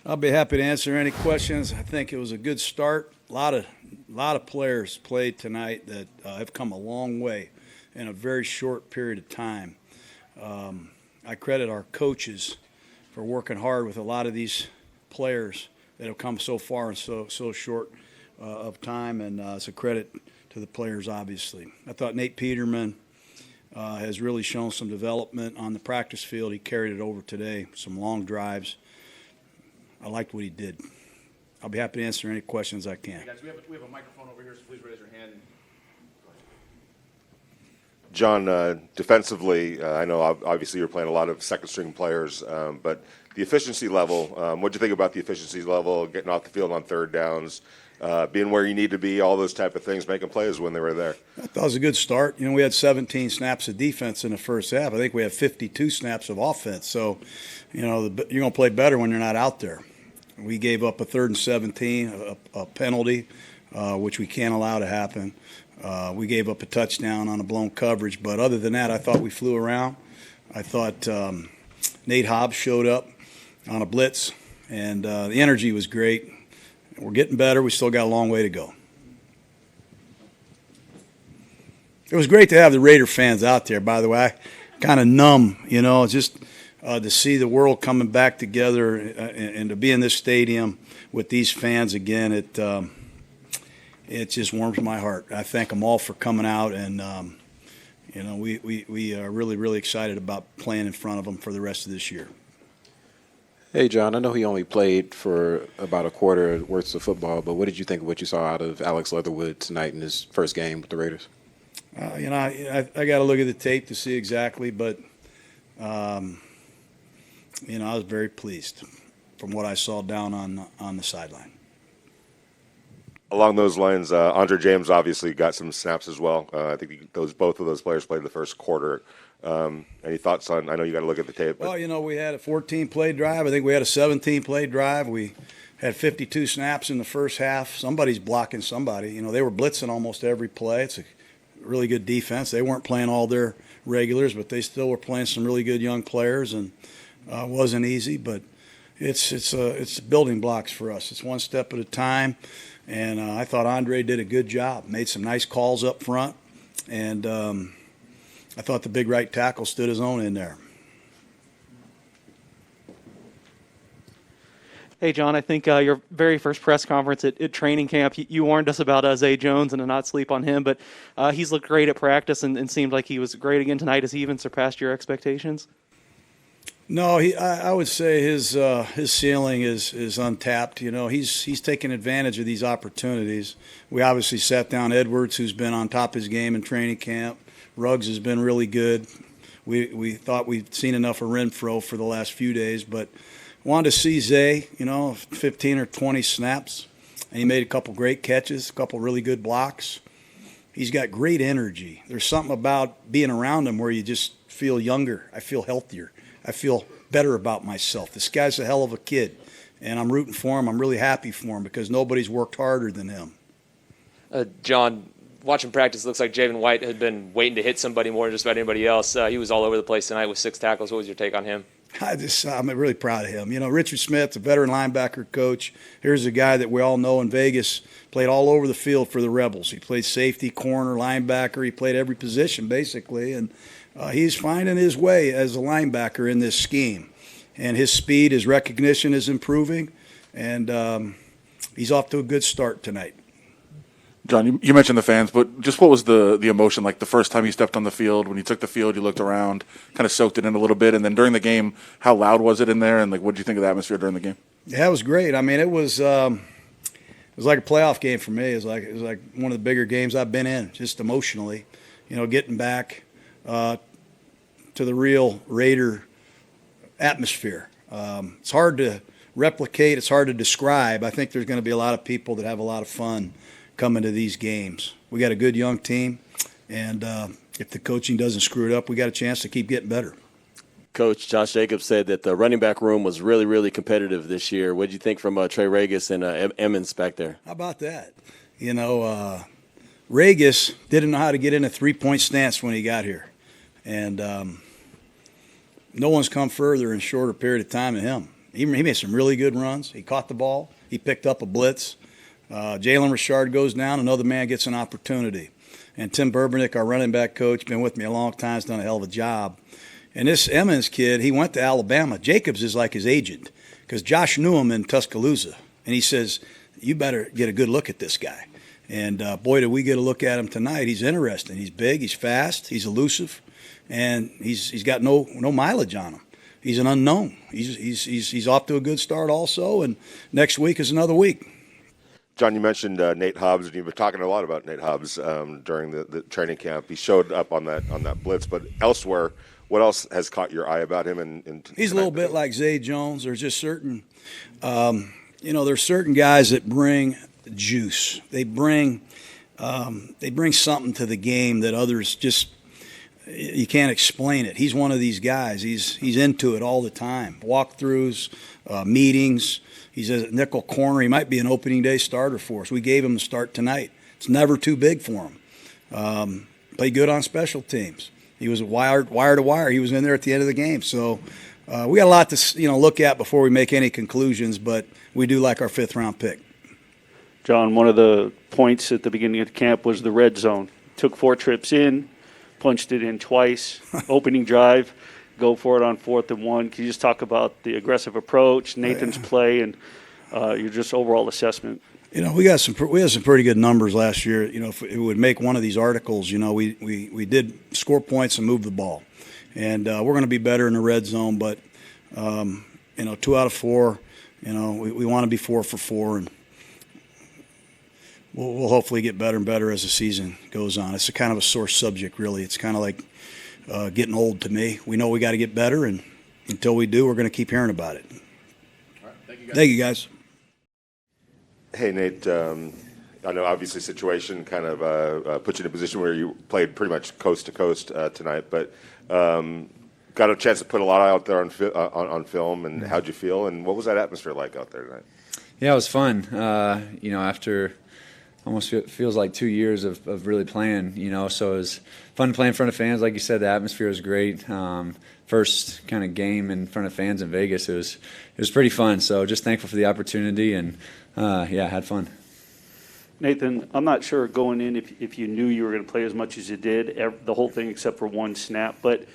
I'll be happy to answer any questions. I think it was a good start. A lot of players played tonight that have come a long way in a very short period of time. I credit our coaches for working hard with a lot of these players that have come so far in so short of time, and it's a credit to the players, obviously. I thought Nate Peterman has really shown some development on the practice field. He carried it over today, some long drives. I liked what he did. I'll be happy to answer any questions I can. Hey guys, we have a microphone over here, so please raise your hand. Jon, defensively, I know obviously you're playing a lot of second-string players, but the efficiency level, what do you think about the efficiency level, getting off the field on third downs, being where you need to be, all those type of things, making plays when they were there? I thought it was a good start. We had 17 snaps of defense in the first half. I think we have 52 snaps of offense. So, you're going to play better when you're not out there. We gave up a 3rd and 17, a penalty, which we can't allow to happen. We gave up a touchdown on a blown coverage. But other than that, I thought we flew around. I thought Nate Hobbs showed up on a blitz, and the energy was great. We're getting better. We still got a long way to go. It was great to have the Raider fans out there, by the way. Kind of numb, just to see the world coming back together and to be in this stadium with these fans again. It just warms my heart. I thank them all for coming out, and we are really, really excited about playing in front of them for the rest of this year. Hey, Jon, I know he only played for about a quarter worth of football, but what did you think of what you saw out of Alex Leatherwood tonight in his first game with the Raiders? I got to look at the tape to see exactly, but, I was very pleased from what I saw down on the sideline. Along those lines, Andre James obviously got some snaps as well. I think both of those players played the first quarter. Any thoughts on? I know you got to look at the tape. But. Well, we had a 14-play drive. I think we had a 17-play drive. We had 52 snaps in the first half. Somebody's blocking somebody. They were blitzing almost every play. It's a really good defense. They weren't playing all their regulars, but they still were playing some really good young players, and it wasn't easy. But it's building blocks for us. It's one step at a time. And I thought Andre did a good job, made some nice calls up front, and I thought the big right tackle stood his own in there. Hey, Jon, I think your very first press conference at training camp, you warned us about Zay Jones and to not sleep on him, but he's looked great at practice and seemed like he was great again tonight. Has he even surpassed your expectations? No, I would say his ceiling is untapped. He's taking advantage of these opportunities. We obviously sat down Edwards, who's been on top of his game in training camp. Ruggs has been really good. We thought we'd seen enough of Renfro for the last few days, but wanted to see Zay, 15 or 20 snaps, and he made a couple great catches, a couple really good blocks. He's got great energy. There's something about being around him where you just feel younger. I feel healthier. I feel better about myself. This guy's a hell of a kid, and I'm rooting for him. I'm really happy for him because nobody's worked harder than him. Jon, watching practice, it looks like Jaden White had been waiting to hit somebody more than just about anybody else. He was all over the place tonight with 6 tackles. What was your take on him? I'm really proud of him. Richard Smith, a veteran linebacker coach. Here's a guy that we all know in Vegas, played all over the field for the Rebels. He played safety, corner, linebacker. He played every position basically, and he's finding his way as a linebacker in this scheme. And his speed, his recognition is improving, and he's off to a good start tonight. Jon, you mentioned the fans, but just what was the emotion like the first time you stepped on the field? When you took the field, you looked around, kind of soaked it in a little bit, and then during the game, how loud was it in there, and what did you think of the atmosphere during the game? Yeah, it was great. I mean, it was like a playoff game for me. It was like one of the bigger games I've been in, just emotionally. Getting back to the real Raider atmosphere. It's hard to replicate. It's hard to describe. I think there's going to be a lot of people that have a lot of fun coming to these games. We got a good young team, and if the coaching doesn't screw it up, we got a chance to keep getting better. Coach Josh Jacobs said that the running back room was really, really competitive this year. What did you think from Trey Regis and Emmons back there? How about that? Regis didn't know how to get in a three-point stance when he got here, and no one's come further in a shorter period of time than him. He made some really good runs. He caught the ball. He picked up a blitz. Jalen Richard goes down. Another man gets an opportunity. And Tim Burbernick, our running back coach, been with me a long time, has done a hell of a job. And this Emmons kid, he went to Alabama. Jacobs is like his agent because Josh knew him in Tuscaloosa. And he says, you better get a good look at this guy. And, boy, did we get a look at him tonight. He's interesting. He's big. He's fast. He's elusive. And he's got no mileage on him. He's an unknown. He's off to a good start also. And next week is another week. John, you mentioned Nate Hobbs, and you've been talking a lot about Nate Hobbs during the training camp. He showed up on that blitz, but elsewhere, what else has caught your eye about him? He's a little bit like Zay Jones. There's just certain, there's certain guys that bring juice. They bring something to the game that others just you can't explain it. He's one of these guys. He's into it all the time. Walkthroughs, meetings. He's a nickel corner. He might be an opening day starter for us. We gave him the start tonight. It's never too big for him. Played good on special teams. He was wire to wire. He was in there at the end of the game. So we got a lot to look at before we make any conclusions, but we do like our 5th-round pick. John, one of the points at the beginning of the camp was the red zone. Took 4 trips in, punched it in twice, opening drive. Go for it on 4th and 1. Can you just talk about the aggressive approach, Nathan's play, and your just overall assessment? We had some pretty good numbers last year. If it would make one of these articles, we did score points and move the ball, and we're going to be better in the red zone. But 2 out of 4, we want to be 4 for 4, and we'll hopefully get better and better as the season goes on. It's a kind of a sore subject, really. It's kind of like getting old to me. We know we got to get better, and until we do, we're going to keep hearing about it. All right, thank you guys. Thank you, guys. Hey, Nate, I know obviously situation kind of put you in a position where you played pretty much coast to coast tonight, but got a chance to put a lot out there on film, and how'd you feel, and what was that atmosphere like out there tonight? Yeah, it was fun. After almost feels like 2 years of really playing, so it was fun to play in front of fans. Like you said, the atmosphere was great. First kind of game in front of fans in Vegas, it was pretty fun. So just thankful for the opportunity, and had fun. Nathan, I'm not sure going in if you knew you were going to play as much as you did, the whole thing except for one snap. But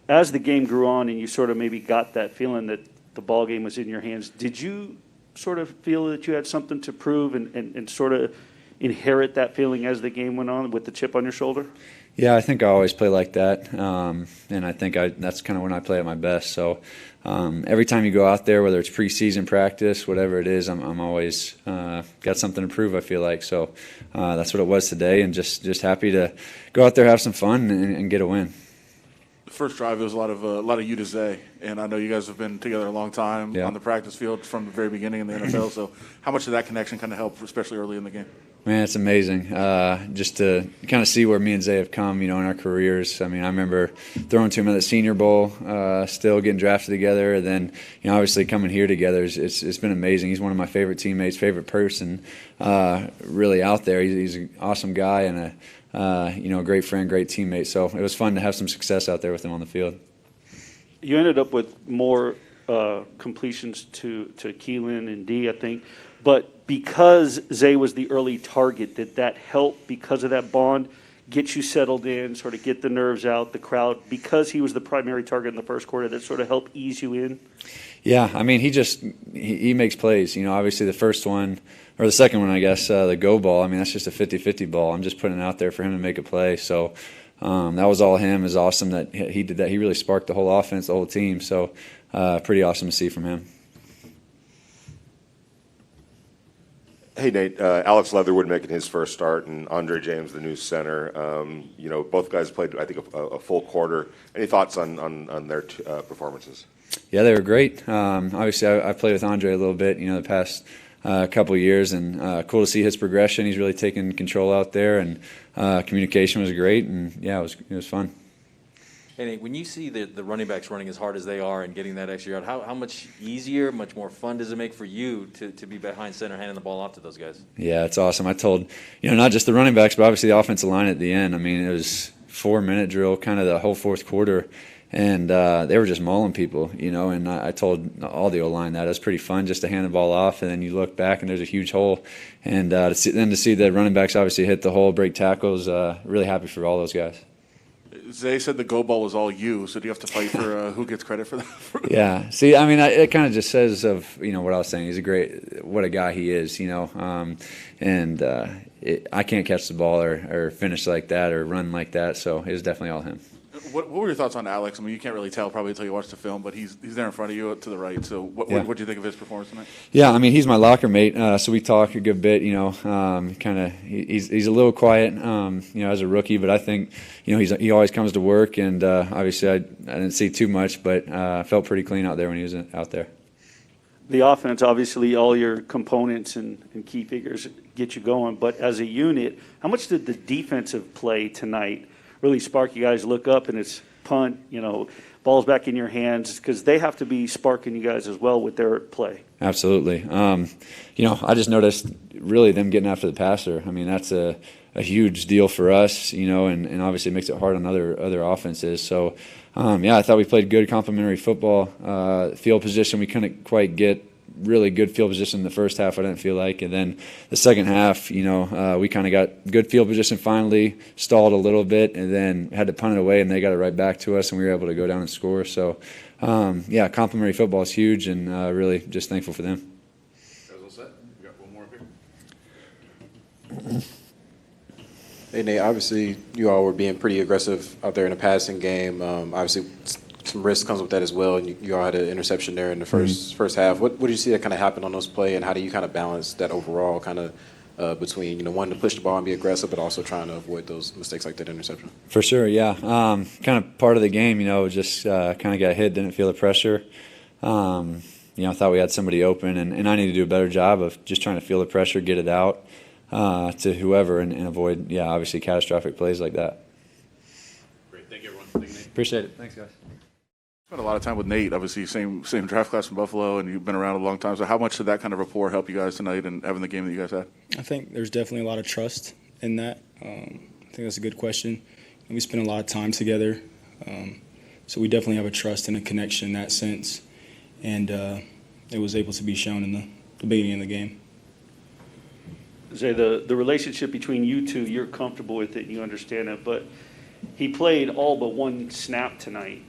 as the game grew on and you sort of maybe got that feeling that the ball game was in your hands, did you sort of feel that you had something to prove and sort of inherit that feeling as the game went on with the chip on your shoulder? Yeah, I think I always play like that, and I think that's kind of when I play at my best. So every time you go out there, whether it's preseason practice, whatever it is, I'm always got something to prove, I feel like. So that's what it was today, and just happy to go out there, have some fun, and get a win. The first drive, there was a lot of you to Zay, and I know you guys have been together a long time on the practice field from the very beginning in the NFL. So how much did that connection kind of help, especially early in the game? Man, it's amazing just to kind of see where me and Zay have come, in our careers. I mean, I remember throwing to him at the Senior Bowl, still getting drafted together, and then, obviously coming here together. It's been amazing. He's one of my favorite teammates, favorite person really out there. He's an awesome guy and a great friend, great teammate. So it was fun to have some success out there with him on the field. You ended up with more completions to Keelan and D, I think. But because Zay was the early target, did that help because of that bond, get you settled in, sort of get the nerves out, the crowd? Because he was the primary target in the first quarter, that sort of helped ease you in? Yeah, I mean, he makes plays. Obviously the first one, or the second one, I guess, the go ball, I mean, that's just a 50-50 ball. I'm just putting it out there for him to make a play. So that was all him. It was awesome that he did that. He really sparked the whole offense, the whole team. So pretty awesome to see from him. Hey, Nate, Alex Leatherwood making his first start, and Andre James, the new center. Both guys played, I think, a full quarter. Any thoughts on their performances? Yeah, they were great. Obviously, I played with Andre a little bit, the past couple of years, and cool to see his progression. He's really taken control out there, and communication was great, and it was fun. And when you see the running backs running as hard as they are and getting that extra yard, how much easier, much more fun does it make for you to be behind center handing the ball off to those guys? Yeah, it's awesome. I told, not just the running backs, but obviously the offensive line at the end. I mean, it was 4-minute drill kind of the whole fourth quarter. and they were just mauling people, and I told all the O-line that. It was pretty fun just to hand the ball off, and then you look back and there's a huge hole. And to see the running backs obviously hit the hole, break tackles, really happy for all those guys. Zay said the go ball was all you, so do you have to fight for who gets credit for that? Yeah. See, I mean, it kind of just says of, what I was saying. He's what a guy he is, and I can't catch the ball or finish like that or run like that, so it was definitely all him. What were your thoughts on Alex? I mean, you can't really tell probably until you watch the film, but he's there in front of you to the right. So what do you think of his performance tonight? Yeah, I mean, he's my locker mate, so we talk a good bit. He's a little quiet, as a rookie, but I think he always comes to work, and obviously I didn't see too much, but felt pretty clean out there when he was out there. The offense, obviously, all your components and key figures get you going, but as a unit, how much did the defensive play tonight really spark you guys to look up and it's punt, ball's back in your hands, because they have to be sparking you guys as well with their play? Absolutely. I just noticed really them getting after the passer. I mean, that's a huge deal for us, and obviously it makes it hard on other offenses. So, I thought we played good complementary football. Field position, we couldn't quite get really good field position in the first half, I didn't feel like. And then the second half, we kind of got good field position finally, stalled a little bit, and then had to punt it away, and they got it right back to us, and we were able to go down and score. So, complementary football is huge, and really just thankful for them. Guys all set? We got one more up here. Hey, Nate, obviously you all were being pretty aggressive out there in the passing game. Obviously some risk comes with that as well, and you all had an interception there in the first half. What did you see that kind of happen on those plays, and how do you kind of balance that overall kind of between, wanting to push the ball and be aggressive, but also trying to avoid those mistakes like that interception? For sure, yeah. Kind of part of the game, just kind of got hit, didn't feel the pressure. I thought we had somebody open, and I need to do a better job of just trying to feel the pressure, get it out to whoever, and avoid, obviously catastrophic plays like that. Great. Thank you, everyone. Thank you, Nate. Appreciate it. Thanks, guys. Spent a lot of time with Nate, obviously same draft class from Buffalo, and you've been around a long time. So how much did that kind of rapport help you guys tonight and having the game that you guys had? I think there's definitely a lot of trust in that. I think that's a good question. And we spend a lot of time together, so we definitely have a trust and a connection in that sense. And it was able to be shown in the beginning of the game. Say the relationship between you two, you're comfortable with it and you understand it, but he played all but one snap tonight.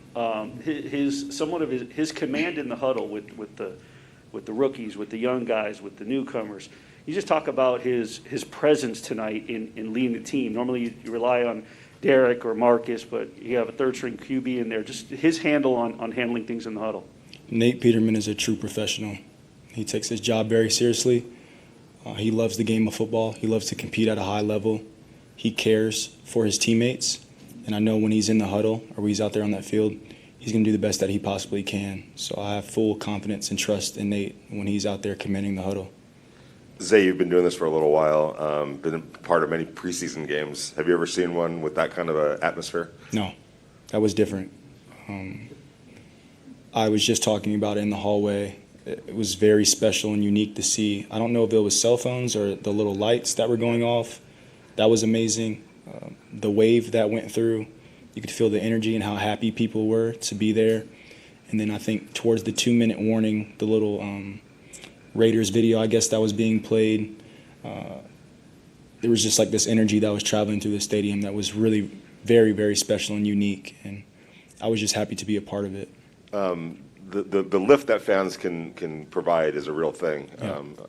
His command in the huddle with the rookies, with the young guys, with the newcomers. You just talk about his presence tonight in leading the team. Normally you rely on Derek or Marcus, but you have a third string QB in there. Just his handle on handling things in the huddle. Nate Peterman is a true professional. He takes his job very seriously. He loves the game of football. He loves to compete at a high level. He cares for his teammates. And I know when he's in the huddle or when he's out there on that field, he's going to do the best that he possibly can. So I have full confidence and trust in Nate when he's out there commanding the huddle. Zay, you've been doing this for a little while, been a part of many preseason games. Have you ever seen one with that kind of an atmosphere? No, that was different. I was just talking about it in the hallway. It was very special and unique to see. I don't know if it was cell phones or the little lights that were going off. That was amazing. The wave that went through, you could feel the energy and how happy people were to be there. And then I think towards the 2-minute warning, the little Raiders video, I guess, that was being played, there was just like this energy that was traveling through the stadium that was really very, very special and unique. And I was just happy to be a part of it. The lift that fans can provide is a real thing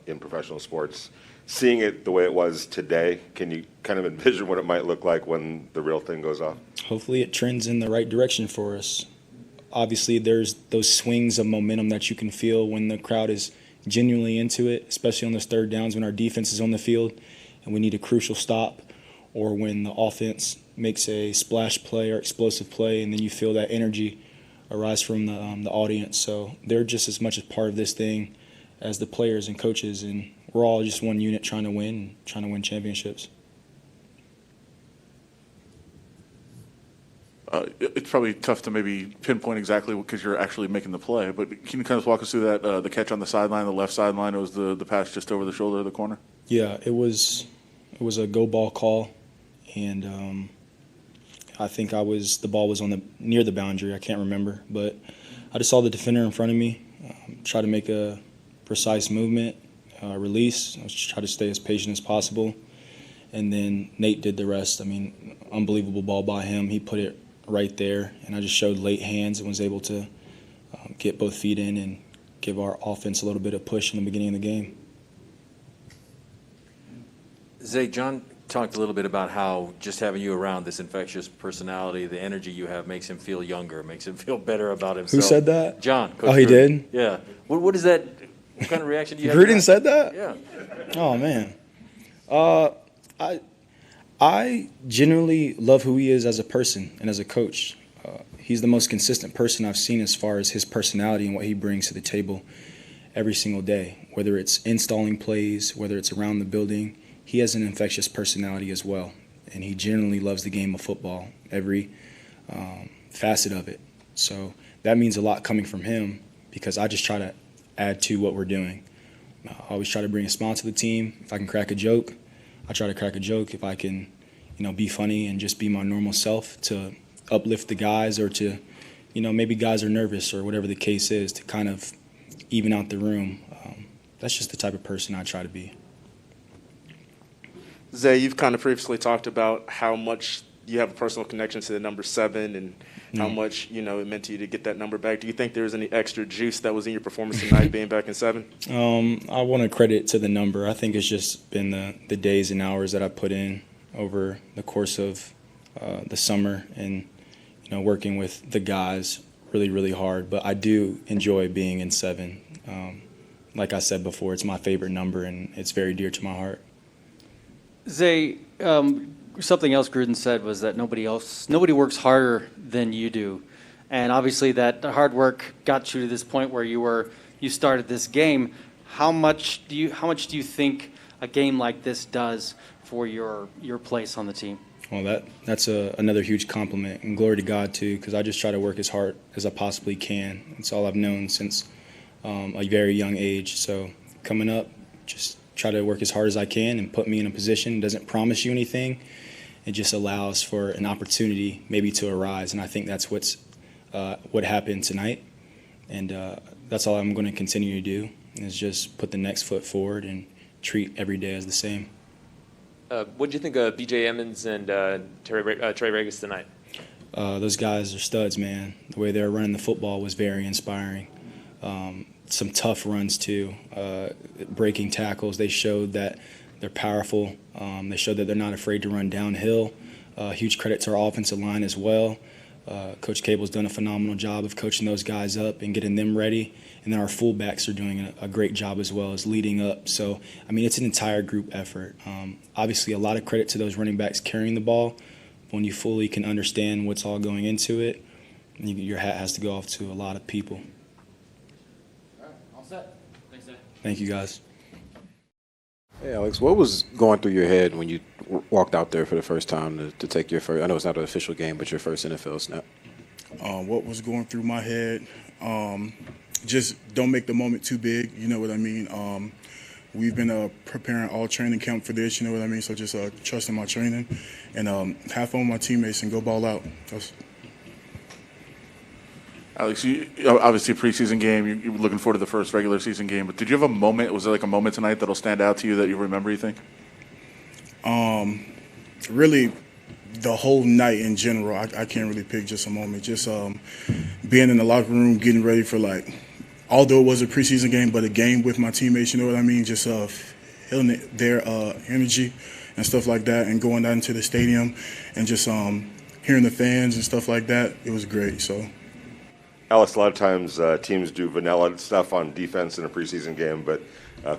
in professional sports. Seeing it the way it was today, can you kind of envision what it might look like when the real thing goes off? Hopefully it trends in the right direction for us. Obviously, there's those swings of momentum that you can feel when the crowd is genuinely into it, especially on those third downs when our defense is on the field and we need a crucial stop, or when the offense makes a splash play or explosive play, and then you feel that energy arise from the audience. So they're just as much a part of this thing as the players and coaches, and we're all just one unit trying to win championships. It's probably tough to maybe pinpoint exactly because you're actually making the play, but can you kind of walk us through that, the catch on the sideline, the left sideline? It was the pass just over the shoulder of the corner? Yeah, it was a go ball call, and I think the ball was near the boundary. I can't remember, but I just saw the defender in front of me, try to make a precise movement, release. I was try to stay as patient as possible, and then Nate did the rest. I mean, unbelievable ball by him. He put it right there, and I just showed late hands and was able to get both feet in and give our offense a little bit of push in the beginning of the game. Zay, John talked a little bit about how just having you around, this infectious personality, the energy you have makes him feel younger, makes him feel better about himself. Who said that? John. Oh, he did? Yeah. What is that? What kind of reaction do you have? Gruden said that? Yeah. Oh, man. I genuinely love who he is as a person and as a coach. He's the most consistent person I've seen as far as his personality and what he brings to the table every single day, whether it's installing plays, whether it's around the building. He has an infectious personality as well, and he genuinely loves the game of football, every facet of it. So that means a lot coming from him because I just try to add to what we're doing. I always try to bring a smile to the team. If I can crack a joke, I try to crack a joke. If I can, be funny and just be my normal self to uplift the guys or to, maybe guys are nervous or whatever the case is, to kind of even out the room. That's just the type of person I try to be. Zay, you've kind of previously talked about how much you have a personal connection to the number 7 and how much, it meant to you to get that number back. Do you think there was any extra juice that was in your performance tonight being back in 7? I want to credit to the number. I think it's just been the days and hours that I put in over the course of the summer and, working with the guys really, really hard. But I do enjoy being in 7. Like I said before, it's my favorite number and it's very dear to my heart. Zay, something else Gruden said was that nobody works harder than you do, and obviously that hard work got you to this point where you started this game. How much do you think a game like this does for your place on the team? Well, that's another huge compliment, and glory to God too, because I just try to work as hard as I possibly can. It's all I've known since a very young age. So coming up, just try to work as hard as I can and put me in a position. It doesn't promise you anything. It just allows for an opportunity maybe to arise, and I think that's what happened tonight. And that's all I'm going to continue to do is just put the next foot forward and treat every day as the same. What did you think of B.J. Emmons and Trey Regis tonight? Those guys are studs, man. The way they were running the football was very inspiring. Some tough runs too, breaking tackles. They showed that they're powerful. They showed that they're not afraid to run downhill. Huge credit to our offensive line as well. Coach Cable's done a phenomenal job of coaching those guys up and getting them ready. And then our fullbacks are doing a great job as well as leading up. So, it's an entire group effort. Obviously, a lot of credit to those running backs carrying the ball. When you fully can understand what's all going into it, your hat has to go off to a lot of people. All right, all set. Thanks, Zay. Thank you, guys. Hey, Alex, what was going through your head when you walked out there for the first time to take your first, I know it's not an official game, but your first NFL snap? What was going through my head? Just don't make the moment too big, you know what I mean? We've been preparing all training camp for this, you know what I mean? So just trusting my training and have fun with my teammates and go ball out. Alex, obviously a preseason game, you're looking forward to the first regular season game, but did you have a moment, was there like a moment tonight that'll stand out to you that you remember, you think? Really, the whole night in general, I can't really pick just a moment. Just being in the locker room, getting ready for although it was a preseason game, but a game with my teammates, you know what I mean? Just feeling their energy and stuff like that and going out into the stadium and just hearing the fans and stuff like that, it was great, so. Alex, a lot of times teams do vanilla stuff on defense in a preseason game, but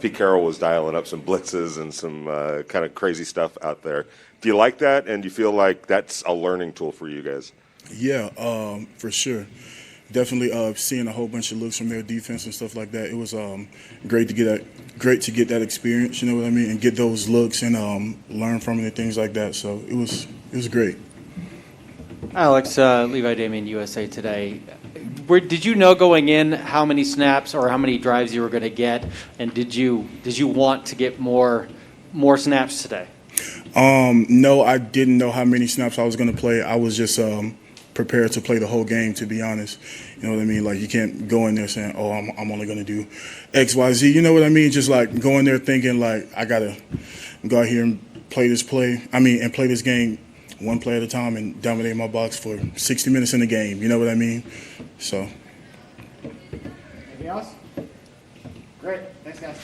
Pete Carroll was dialing up some blitzes and some kind of crazy stuff out there. Do you like that, and do you feel like that's a learning tool for you guys? Yeah, for sure. Definitely seeing a whole bunch of looks from their defense and stuff like that. It was great to get that experience, you know what I mean, and get those looks and learn from it and things like that. So it was great. Alex, Levi Damien, USA Today. Did you know going in how many snaps or how many drives you were going to get, and did you want to get more snaps today? No, I didn't know how many snaps I was going to play. I was just prepared to play the whole game, to be honest. You know what I mean? Like, you can't go in there saying, oh, I'm only going to do X, Y, Z. You know what I mean? Just like going there thinking like I got to go out here and play this game one play at a time and dominate my box for 60 minutes in the game. You know what I mean? So. Anything else? Great. Thanks, guys.